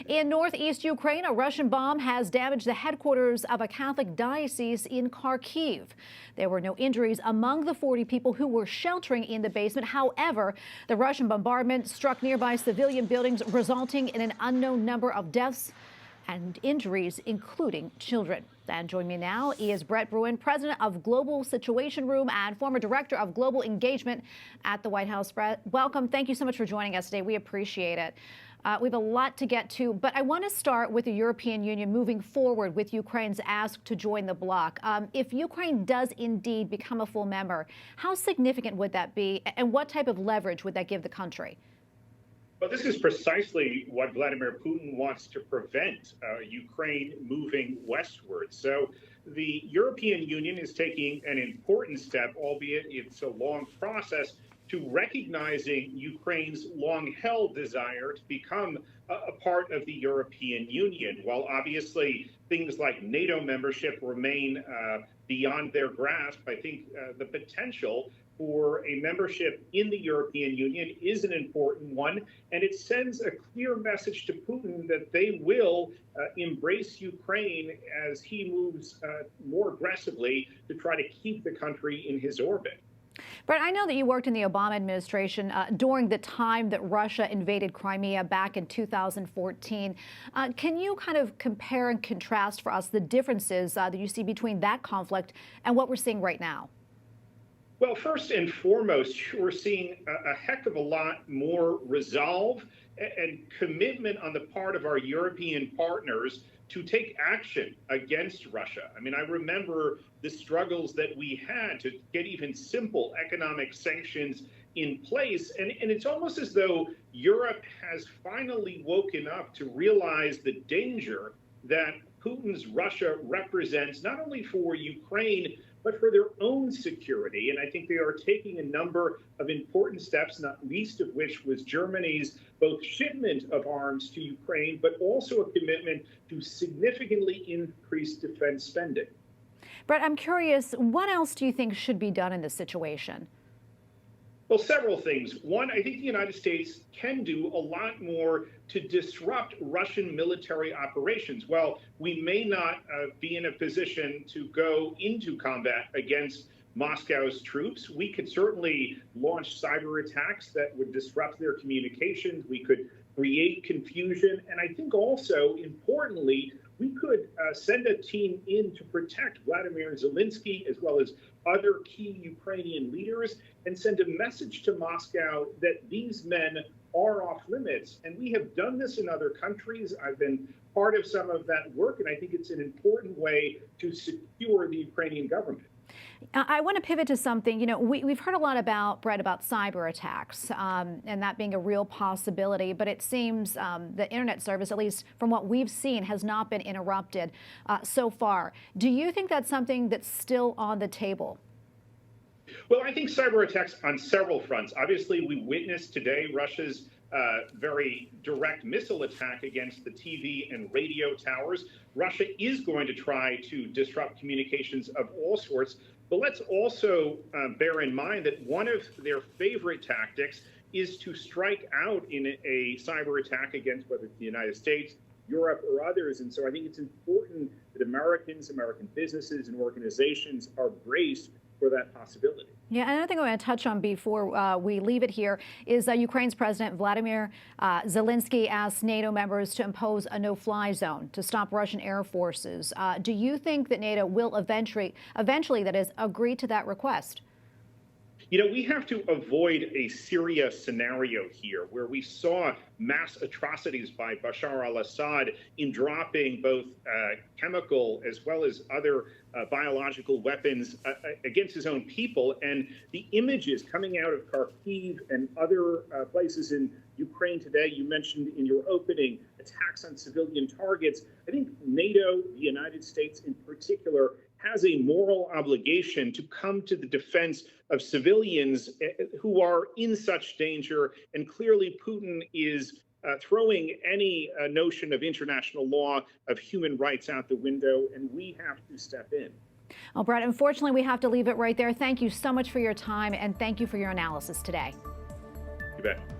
In northeast Ukraine, a Russian bomb has damaged the headquarters of a Catholic diocese in Kharkiv. There were no injuries among the 40 people who were sheltering in the basement. However, the Russian bombardment struck nearby civilian buildings, resulting in an unknown number of deaths and injuries, including children. And joining me now is Bruen, president of Global Situation Room and former director of global engagement at the White House. Brett, welcome. Thank you so much for joining us today. We appreciate it. We have a lot to get to, but I want to start with the European Union moving forward with Ukraine's ask to join the bloc. If Ukraine does indeed become a full member, how significant would that be, and what type of leverage would that give the country? Well, this is precisely what Vladimir Putin wants to prevent Ukraine moving westward. So the European Union is taking an important step, albeit it's a long process, to recognizing Ukraine's long-held desire to become a part of the European Union. While obviously things like NATO membership remain beyond their grasp, I think the potential for a membership in the European Union is an important one, and it sends a clear message to Putin that they will embrace Ukraine as he moves more aggressively to try to keep the country in his orbit. Brett, I know that you worked in the Obama administration during the time that Russia invaded Crimea back in 2014. Can you kind of compare and contrast for us the differences that you see between that conflict and what we're seeing right now? Well, first and foremost, we're seeing a heck of a lot more resolve and commitment on the part of our European partners to take action against Russia. I mean, I remember the struggles that we had to get even simple economic sanctions in place. And it's almost as though Europe has finally woken up to realize the danger that Putin's Russia represents, not only for Ukraine, but for their own security. And I think they are taking a number of important steps, not least of which was Germany's both shipment of arms to Ukraine, but also a commitment to significantly increase defense spending. Brett, I'm curious, what else do you think should be done in this situation? Well, several things. One, I think the United States can do a lot more to disrupt Russian military operations. While we may not be in a position to go into combat against Moscow's troops, we could certainly launch cyber attacks that would disrupt their communications. We could create confusion. And I think also, importantly, we could send a team in to protect Vladimir Zelenskyy as well as other key Ukrainian leaders and send a message to Moscow that these men are off limits. And we have done this in other countries. I've been part of some of that work, and I think it's an important way to secure the Ukrainian government. I want to pivot to something, we've heard a lot about, Brett, about cyber attacks and that being a real possibility, but it seems the internet service, at least from what we've seen, has not been interrupted so far. Do you think that's something that's still on the table? Well, I think cyber attacks on several fronts. Obviously, we witnessed today Russia's very direct missile attack against the TV and radio towers. Russia is going to try to disrupt communications of all sorts. But let's also bear in mind that one of their favorite tactics is to strike out in a cyber attack against whether it's the United States, Europe, or others. And so I think it's important that Americans, American businesses, and organizations are braced for that possibility. Yeah, another thing I want to touch on before we leave it here is Ukraine's President Volodymyr Zelenskyy asked NATO members to impose a no-fly zone to stop Russian air forces. Do you think that NATO will eventually, that is, agree to that request? We have to avoid a Syria scenario here where we saw mass atrocities by Bashar al-Assad in dropping both chemical as well as other biological weapons against his own people. And the images coming out of Kharkiv and other places in Ukraine today, you mentioned in your opening, attacks on civilian targets. I think NATO, the United States in particular, has a moral obligation to come to the defense of civilians who are in such danger. And clearly, Putin is throwing any notion of international law, of human rights out the window, and we have to step in. Well, Brett, unfortunately, we have to leave it right there. Thank you so much for your time, and thank you for your analysis today. You bet.